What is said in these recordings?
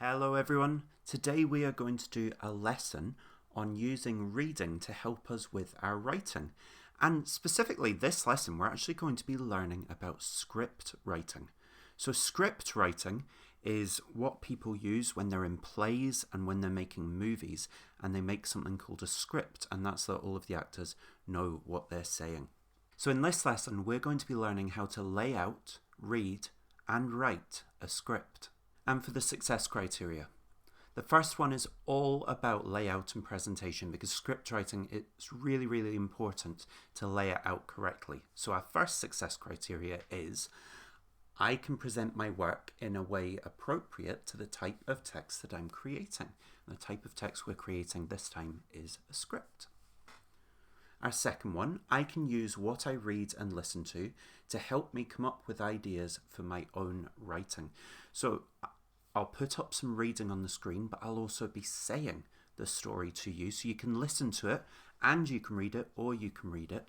Hello everyone. Today we are going to do a lesson on using reading to help us with our writing. And specifically this lesson we're actually going to be learning about script writing. So script writing is what people use when they're in plays and when they're making movies, and they make something called a script, and that's so all of the actors know what they're saying. So in this lesson we're going to be learning how to lay out, read and write a script. And for the success criteria, the first one is all about layout and presentation, because script writing, it's really important to lay it out correctly. So our first success criteria is I can present my work in a way appropriate to the type of text that I'm creating. And the type of text we're creating this time is a script. Our second one, I can use what I read and listen to help me come up with ideas for my own writing. So I'll put up some reading on the screen, but I'll also be saying the story to you. So you can listen to it and you can read it, or you can read it,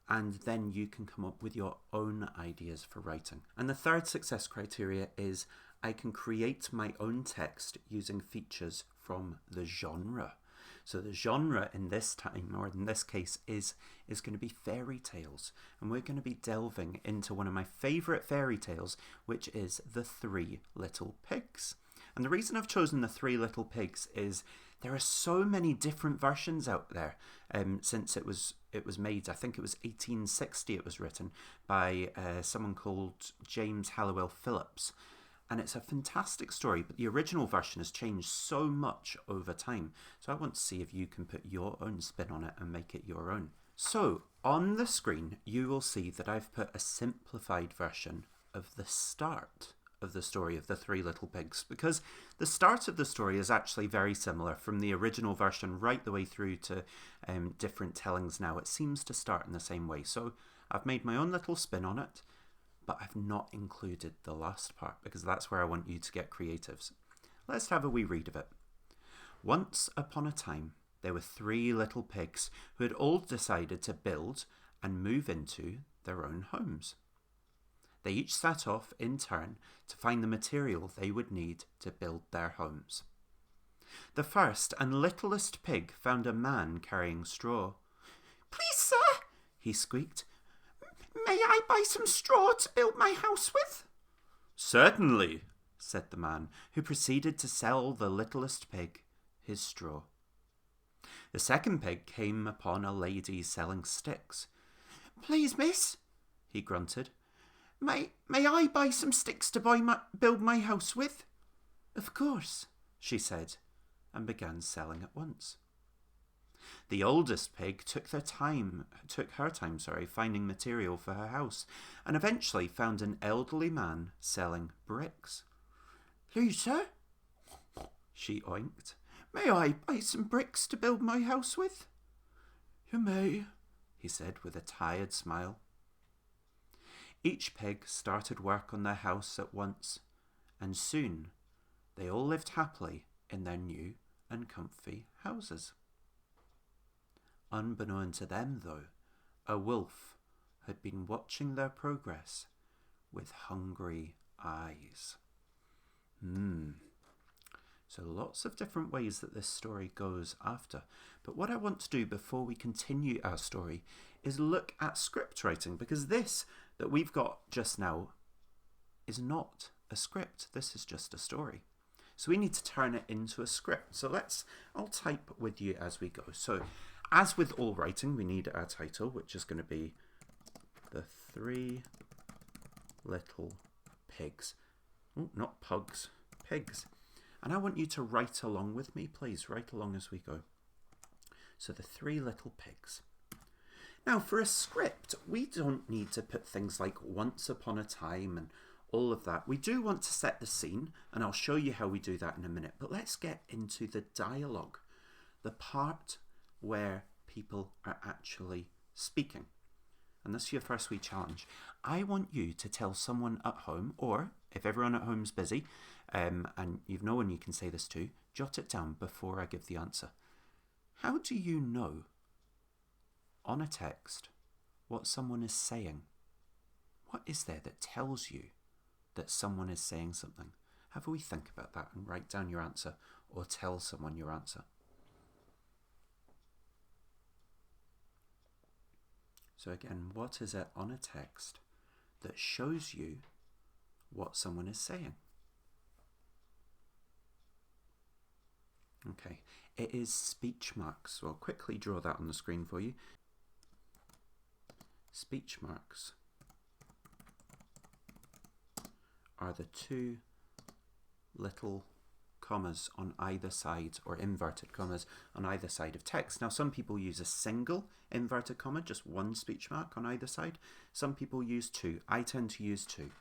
and then you can come up with your own ideas for writing. And the third success criteria is I can create my own text using features from the genre. So the genre in this time, or in this case, is going to be fairy tales. And we're going to be delving into one of my favourite fairy tales, which is The Three Little Pigs. And the reason I've chosen The Three Little Pigs is there are so many different versions out there since it was made. I think it was 1860 it was written by someone called James Halliwell Phillips. And it's a fantastic story, but the original version has changed so much over time. So I want to see if you can put your own spin on it and make it your own. So on the screen, you will see that I've put a simplified version of the start of the story of The Three Little Pigs, because the start of the story is actually very similar from the original version right the way through to different tellings now. It seems to start in the same way. So I've made my own little spin on it, but I've not included the last part because that's where I want you to get creatives. Let's have a wee read of it. Once upon a time, there were three little pigs who had all decided to build and move into their own homes. They each set off in turn to find the material they would need to build their homes. The first and littlest pig found a man carrying straw. "Please, sir," he squeaked, "may I buy some straw to build my house with?" "Certainly," said the man, who proceeded to sell the littlest pig his straw. The second pig came upon a lady selling sticks. "Please, miss," he grunted, May I buy some sticks to build my house with?" "Of course," she said, and began selling at once. The oldest pig took her time finding material for her house, and eventually found an elderly man selling bricks. "Please, sir," she oinked, "may I buy some bricks to build my house with?" "You may," he said with a tired smile. Each pig started work on their house at once, and soon they all lived happily in their new and comfy houses. Unbeknown to them, though, a wolf had been watching their progress with hungry eyes. So lots of different ways that this story goes after. But what I want to do before we continue our story is look at script writing, because this that we've got just now is not a script. This is just a story. So we need to turn it into a script. So I'll type with you as we go. So as with all writing, we need our title, which is going to be The Three Little Pigs. Oh, not pugs, pigs. And I want you to write along with me, please. Write along as we go. So The Three Little Pigs. Now, for a script, we don't need to put things like once upon a time and all of that. We do want to set the scene, and I'll show you how we do that in a minute. But let's get into the dialogue, the part where people are actually speaking. And this is your first wee challenge. I want you to tell someone at home, or if everyone at home's busy, and you've no one you can say this to, jot it down before I give the answer. How do you know on a text what someone is saying? What is there that tells you that someone is saying something? Have a wee think about that and write down your answer or tell someone your answer. So again, what is it on a text that shows you what someone is saying? Okay, it is speech marks. So I'll quickly draw that on the screen for you. Speech marks are the two little commas on either side, or inverted commas on either side of text. Now, some people use a single inverted comma, just one speech mark on either side. Some people use two. I tend to use two.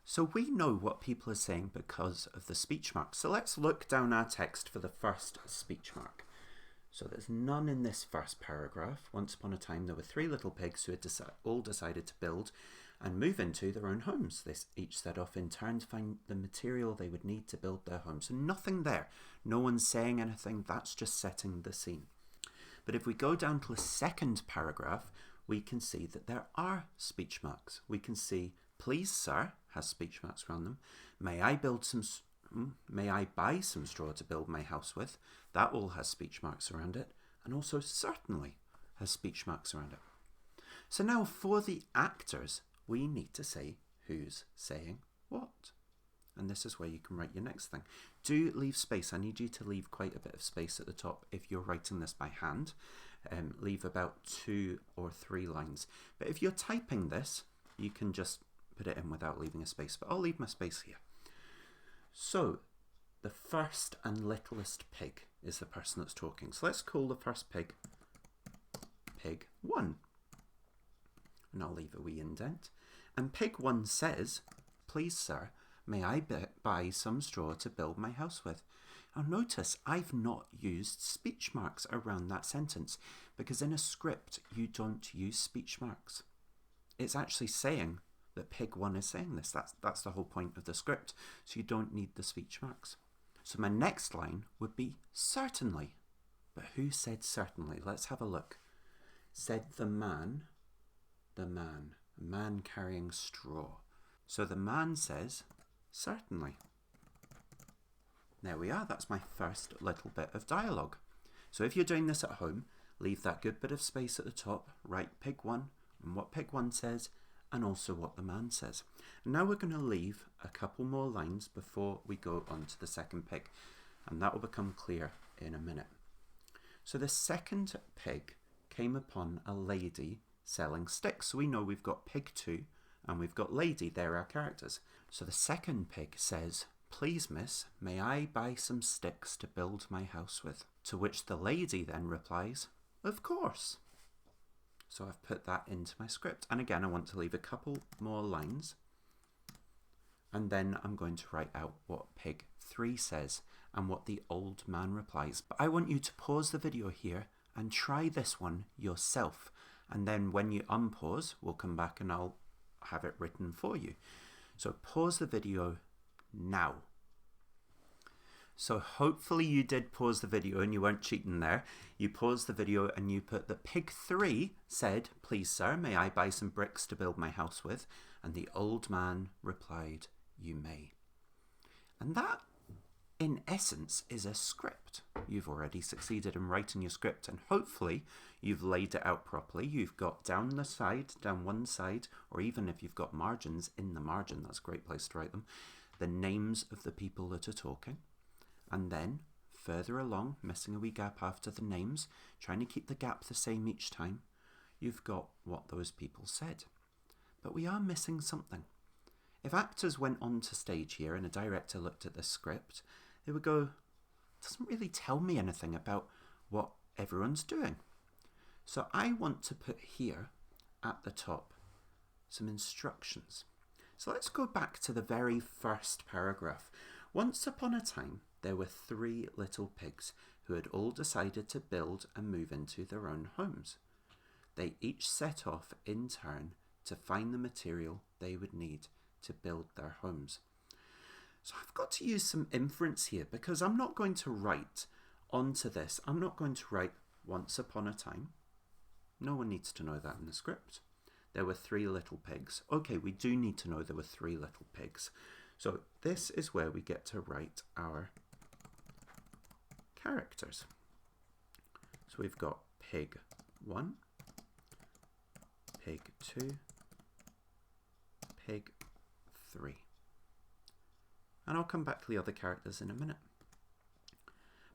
So we know what people are saying because of the speech marks. So let's look down our text for the first speech mark. So there's none in this first paragraph. Once upon a time, there were three little pigs who had all decided to build and move into their own homes. They each set off in turn to find the material they would need to build their home. So nothing there. No one's saying anything. That's just setting the scene. But if we go down to the second paragraph, we can see that there are speech marks. We can see, please, sir, has speech marks around them. May I buy some straw to build my house with? That all has speech marks around it. And also certainly has speech marks around it. So now for the actors, we need to say who's saying what. And this is where you can write your next thing. Do leave space. I need you to leave quite a bit of space at the top if you're writing this by hand. Leave about 2 or 3 lines. But if you're typing this, you can just put it in without leaving a space. But I'll leave my space here. So, the first and littlest pig is the person that's talking. So let's call the first pig, Pig 1. And I'll leave a wee indent. And Pig 1 says, please, sir, may I buy some straw to build my house with? Now notice I've not used speech marks around that sentence, because in a script you don't use speech marks. It's actually saying that Pig 1 is saying this. That's the whole point of the script. So you don't need the speech marks. So my next line would be certainly. But who said certainly? Let's have a look. Said the man carrying straw. So the man says certainly. There we are. That's my first little bit of dialogue. So if you're doing this at home, leave that good bit of space at the top, write Pig 1 and what Pig 1 says, and also what the man says. Now we're going to leave a couple more lines before we go on to the second pig, and that will become clear in a minute. So the second pig came upon a lady selling sticks. So we know we've got Pig 2 and we've got lady. They're our characters. So the second pig says, please, miss, may I buy some sticks to build my house with? To which the lady then replies, of course. So I've put that into my script. And again, I want to leave a couple more lines. And then I'm going to write out what Pig 3 says and what the old man replies. But I want you to pause the video here and try this one yourself. And then when you unpause, we'll come back and I'll have it written for you. So pause the video now. So hopefully you did pause the video and you weren't cheating there. You paused the video and you put that Pig 3 said, please sir, may I buy some bricks to build my house with? And the old man replied, you may. And that, in essence, is a script. You've already succeeded in writing your script and hopefully you've laid it out properly. You've got down the side, down one side, or even if you've got margins in the margin, that's a great place to write them, the names of the people that are talking. And then, further along, missing a wee gap after the names, trying to keep the gap the same each time, you've got what those people said. But we are missing something. If actors went onto stage here and a director looked at this script, they would go, it doesn't really tell me anything about what everyone's doing. So I want to put here at the top some instructions. So let's go back to the very first paragraph. Once upon a time, there were 3 little pigs who had all decided to build and move into their own homes. They each set off in turn to find the material they would need to build their homes. So I've got to use some inference here because I'm not going to write onto this. I'm not going to write once upon a time. No one needs to know that in the script. there were 3 little pigs. Okay, we do need to know there were 3 little pigs. So this is where we get to write our characters. So we've got pig 1, pig 2, pig 3. And I'll come back to the other characters in a minute.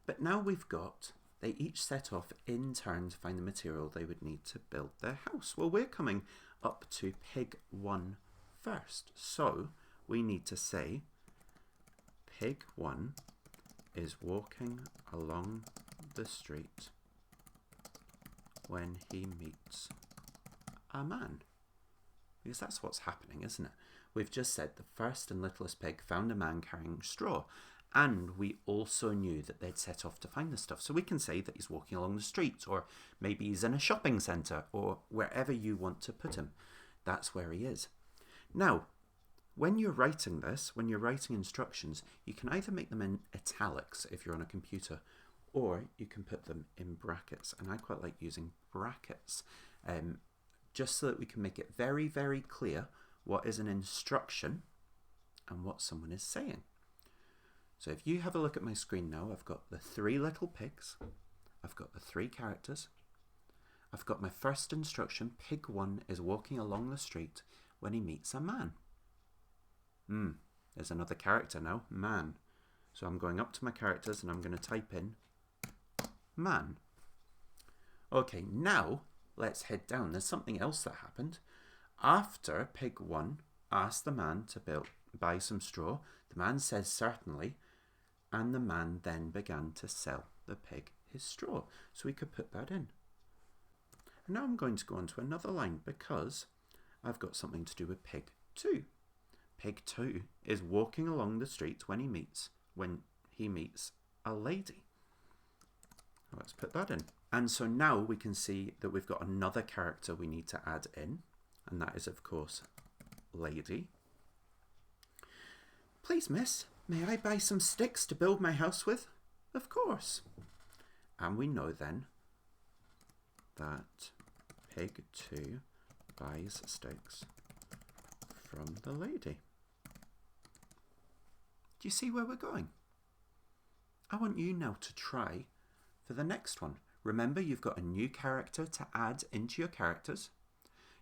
But now we've got, they each set off in turn to find the material they would need to build their house. Well, we're coming up to pig 1 first. So we need to say pig 1 is walking along the street when he meets a man. Because that's what's happening, isn't it? We've just said the first and littlest pig found a man carrying straw. And we also knew that they'd set off to find the stuff. So we can say that he's walking along the street, or maybe he's in a shopping centre, or wherever you want to put him. That's where he is. Now, when you're writing this, when you're writing instructions, you can either make them in italics if you're on a computer, or you can put them in brackets. And I quite like using brackets, just so that we can make it very, very clear what is an instruction and what someone is saying. So if you have a look at my screen now, I've got the 3 little pigs, I've got the 3 characters, I've got my first instruction, pig 1 is walking along the street when he meets a man. There's another character now, man. So I'm going up to my characters and I'm going to type in man. Okay, now let's head down. There's something else that happened. After pig 1 asked the man to buy some straw, the man says certainly, and the man then began to sell the pig his straw. So we could put that in. And now I'm going to go on to another line because I've got something to do with pig 2. Pig 2 is walking along the street when he meets a lady. Let's put that in. And so now we can see that we've got another character we need to add in, and that is of course lady. Please, miss, may I buy some sticks to build my house with? Of course. And we know then that pig 2 buys sticks from the lady. Do you see where we're going? I want you now to try for the next one. Remember, you've got a new character to add into your characters.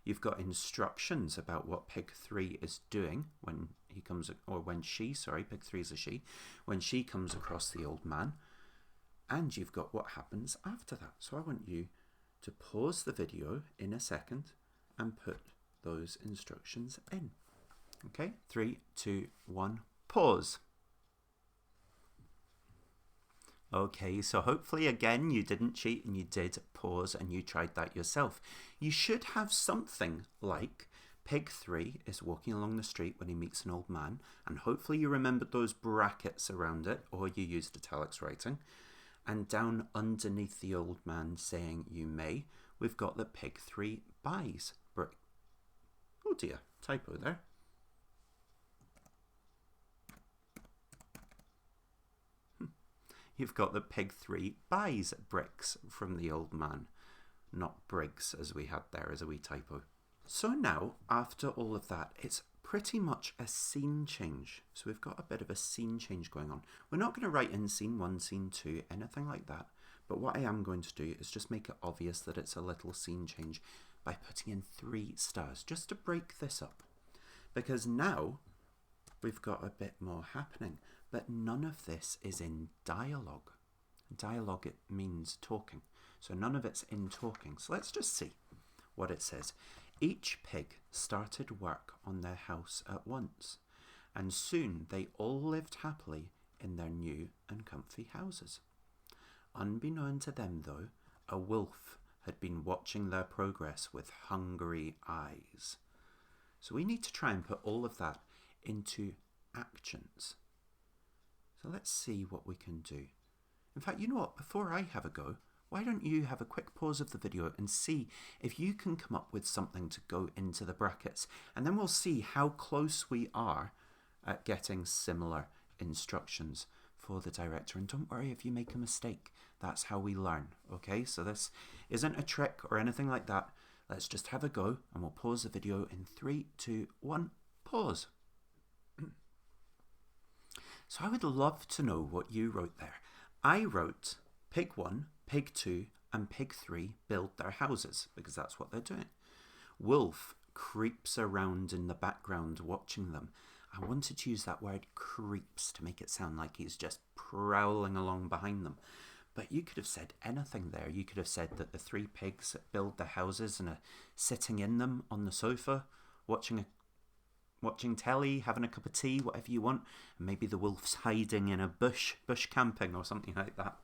You've got instructions about what pig 3 is doing when he comes, or when she, sorry, pig 3 is a she, when she comes across the old man. And you've got what happens after that. So I want you to pause the video in a second and put those instructions in. Okay, 3, 2, 1, pause. Okay, so hopefully again you didn't cheat and you did pause and you tried that yourself. You should have something like pig 3 is walking along the street when he meets an old man, and hopefully you remembered those brackets around it, or you used italics writing. And down underneath the old man saying you may, we've got that pig 3 buys brick. Oh dear, typo there. You've got that pig 3 buys bricks from the old man, not Briggs as we had there as a wee typo. So now, after all of that, it's pretty much a scene change. So we've got a bit of a scene change going on. We're not going to write in scene 1, scene 2, anything like that. But what I am going to do is just make it obvious that it's a little scene change by putting in 3 stars, just to break this up. Because now we've got a bit more happening. But none of this is in dialogue. Dialogue, it means talking. So none of it's in talking. So let's just see what it says. Each pig started work on their house at once, and soon they all lived happily in their new and comfy houses. Unbeknown to them, though, a wolf had been watching their progress with hungry eyes. So we need to try and put all of that into actions. So let's see what we can do. In fact, you know what? Before I have a go, why don't you have a quick pause of the video and see if you can come up with something to go into the brackets. And then we'll see how close we are at getting similar instructions for the director. And don't worry if you make a mistake. That's how we learn, okay? So this isn't a trick or anything like that. let's just have a go, and we'll pause the video in 3, 2, 1, pause. So I would love to know what you wrote there. I wrote pig 1, pig 2, and pig 3 build their houses, because that's what they're doing. Wolf creeps around in the background watching them. I wanted to use that word creeps to make it sound like he's just prowling along behind them. But you could have said anything there. You could have said that the 3 pigs build their houses and are sitting in them on the sofa, watching telly, having a cup of tea, whatever you want. And maybe the wolf's hiding in a bush camping or something like that.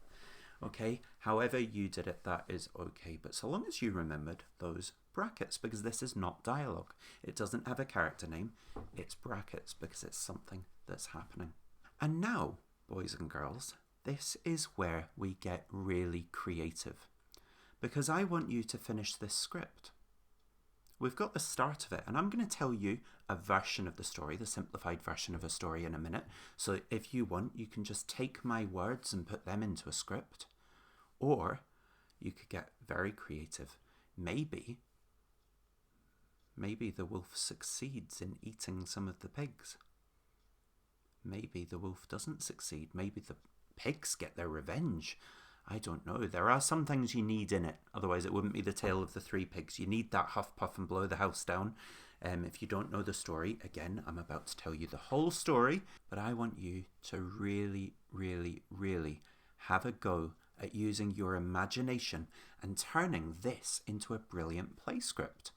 Okay, however you did it, that is okay. But so long as you remembered those brackets, because this is not dialogue. It doesn't have a character name. It's brackets because it's something that's happening. And now, boys and girls, this is where we get really creative, because I want you to finish this script. We've got the start of it, and I'm going to tell you a version of the story, the simplified version of a story in a minute. So if you want, you can just take my words and put them into a script. Or you could get very creative. Maybe the wolf succeeds in eating some of the pigs. Maybe the wolf doesn't succeed. Maybe the pigs get their revenge. I don't know. There are some things you need in it. Otherwise, it wouldn't be the tale of the 3 pigs. You need that huff, puff, and blow the house down. If you don't know the story, again, I'm about to tell you the whole story. But I want you to really, really, really have a go at using your imagination and turning this into a brilliant play script.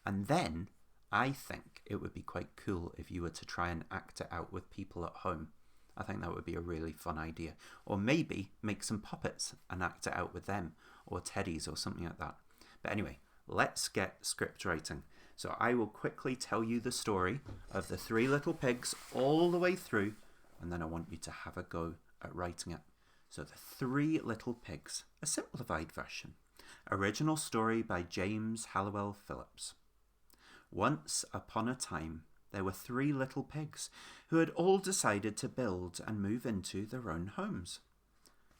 And then I think it would be quite cool if you were to try and act it out with people at home. I think that would be a really fun idea. Or maybe make some puppets and act it out with them, or teddies or something like that. But anyway, let's get script writing. So I will quickly tell you the story of the 3 little pigs all the way through, and then I want you to have a go at writing it. So the 3 little pigs, a simplified version. Original story by James Halliwell Phillips. Once upon a time, there were 3 little pigs who had all decided to build and move into their own homes.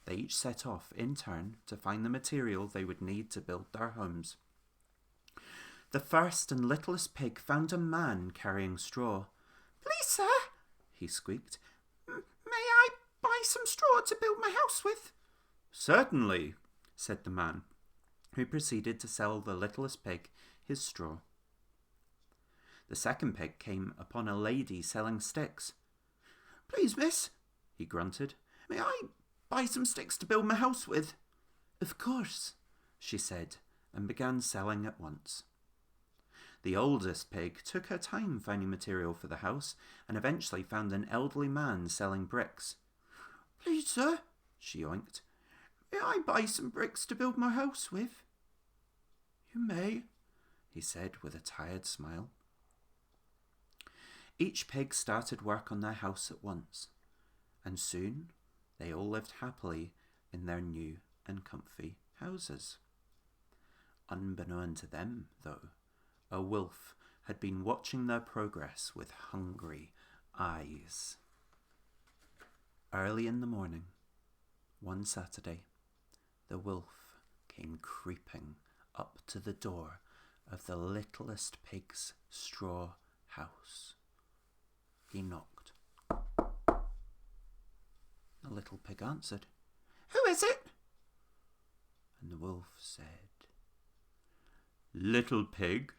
They each set off in turn to find the material they would need to build their homes. The first and littlest pig found a man carrying straw. "Please, sir," he squeaked, "may I buy some straw to build my house with?" "Certainly," said the man, who proceeded to sell the littlest pig his straw. The second pig came upon a lady selling sticks. "Please, miss," he grunted, "may I buy some sticks to build my house with?" "Of course," she said, and began selling at once. The oldest pig took her time finding material for the house, and eventually found an elderly man selling bricks. "Please, sir," she yoinked, "may I buy some bricks to build my house with?" "You may," he said with a tired smile. Each pig started work on their house at once, and soon they all lived happily in their new and comfy houses. Unbeknown to them, though, a wolf had been watching their progress with hungry eyes. Early in the morning, one Saturday, the wolf came creeping up to the door of the littlest pig's straw house. He knocked. The little pig answered, "Who is it?" And the wolf said, little pig,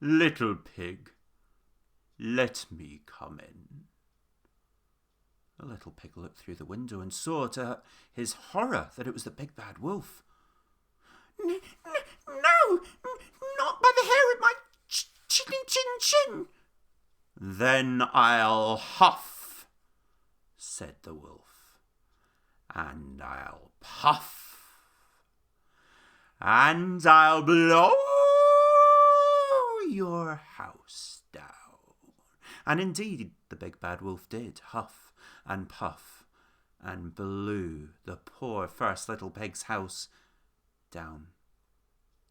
let me come in." The little pig looked through the window and saw to his horror that it was the big bad wolf. No, not by the hair of my chin. "Then I'll huff," said the wolf, "and I'll puff, and I'll blow your house down." And indeed, the big bad wolf did huff and puff and blew the poor first little pig's house down.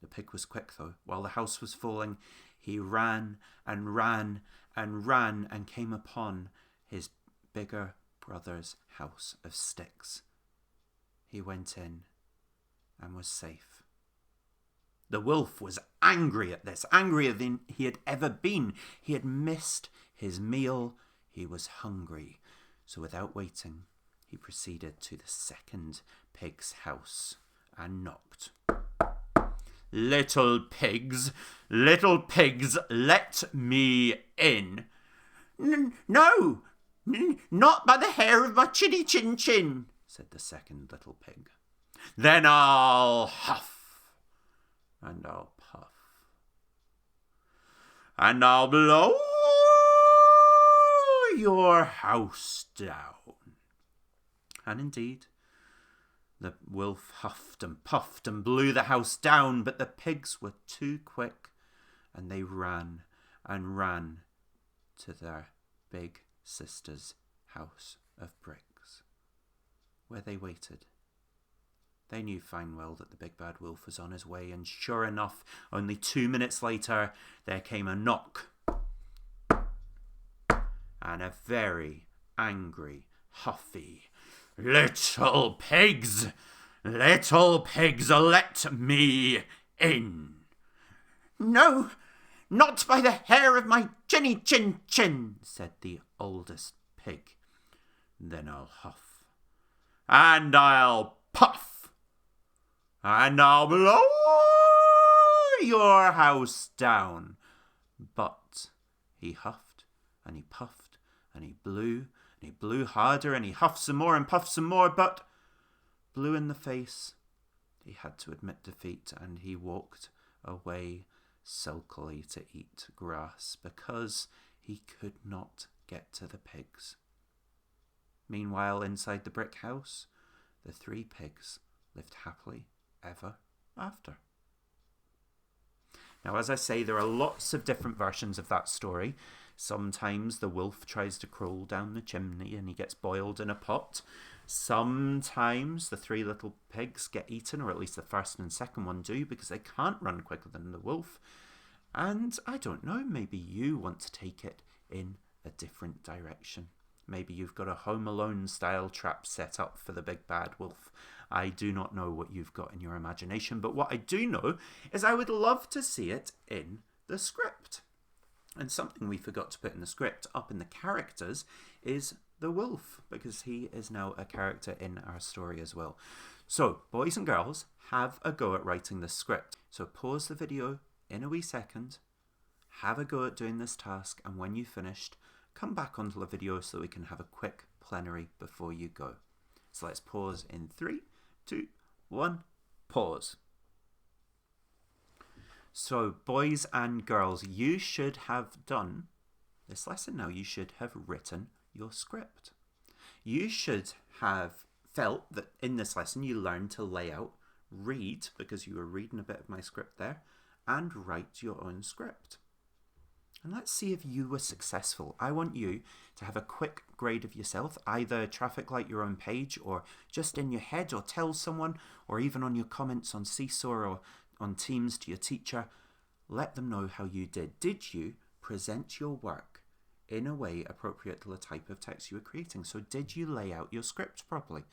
The pig was quick, though. While the house was falling, he ran and ran and ran and came upon his bigger brother's house of sticks. He went in and was safe. The wolf was angry at this, angrier than he had ever been. He had missed his meal. He was hungry. So without waiting, he proceeded to the second pig's house and knocked. Little pigs, let me in. No, not by the hair of my chinny chin chin, said the second little pig. Then I'll huff, and I'll puff, and I'll blow your house down. And indeed, the wolf huffed and puffed and blew the house down, but the pigs were too quick, and they ran and ran to their big sister's house of bricks, where they waited. They knew fine well that the big bad wolf was on his way, and sure enough, only 2 minutes later, there came a knock, and a very angry, huffy, little pigs, let me in. No, not by the hair of my chinny chin chin, said the oldest pig. Then I'll huff, and I'll puff, and I'll blow your house down. But he huffed, and he puffed, and he blew, and he blew harder, and he huffed some more and puffed some more, but blue in the face, he had to admit defeat, and he walked away sulkily to eat grass because he could not get to the pigs. Meanwhile, inside the brick house, the 3 pigs lived happily ever after. Now, as I say, there are lots of different versions of that story. Sometimes the wolf tries to crawl down the chimney and he gets boiled in a pot. Sometimes the 3 little pigs get eaten, or at least the first and second one do, because they can't run quicker than the wolf. And I don't know, maybe you want to take it in a different direction. Maybe you've got a Home Alone style trap set up for the big bad wolf. I do not know what you've got in your imagination, but what I do know is I would love to see it in the script. And something we forgot to put in the script up in the characters is the wolf, because he is now a character in our story as well. So, boys and girls, have a go at writing the script. So pause the video in a wee second, have a go at doing this task, and when you've finished, come back onto the video so we can have a quick plenary before you go. So let's pause in 3, 2, 1, pause. So, boys and girls, you should have done this lesson now. You should have written your script. You should have felt that in this lesson you learned to lay out, read, because you were reading a bit of my script there, and write your own script. And let's see if you were successful. I want you to have a quick grade of yourself, either traffic light your own page, or just in your head, or tell someone, or even on your comments on Seesaw or on Teams to your teacher. Let them know how you did. Did you present your work in a way appropriate to the type of text you were creating? So did you lay out your script properly?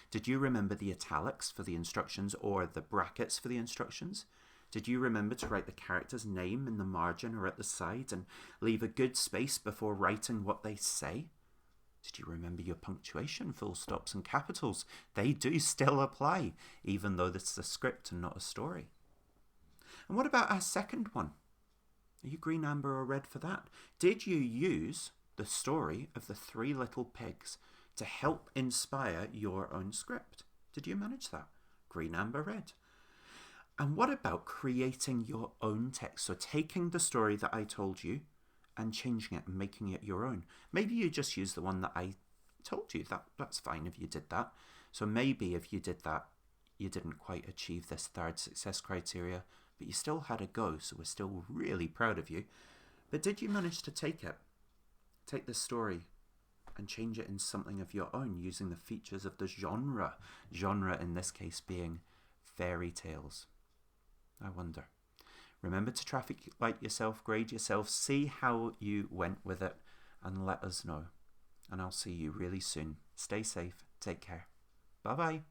Did you remember the italics for the instructions or the brackets for the instructions? Did you remember to write the character's name in the margin or at the side and leave a good space before writing what they say? Did you remember your punctuation, full stops and capitals? They do still apply, even though this is a script and not a story. And what about our second one? Are you green, amber or red for that? Did you use the story of the 3 little pigs to help inspire your own script? Did you manage that? Green, amber, red. And what about creating your own text? So taking the story that I told you and changing it and making it your own. Maybe you just use the one that I told you. That's fine if you did that. So maybe if you did that, you didn't quite achieve this 3rd success criteria, but you still had a go, so we're still really proud of you. But did you manage to take the story and change it in something of your own using the features of the genre? Genre in this case being fairy tales. I wonder. Remember to traffic light yourself, grade yourself, see how you went with it, and let us know. And I'll see you really soon. Stay safe. Take care. Bye-bye.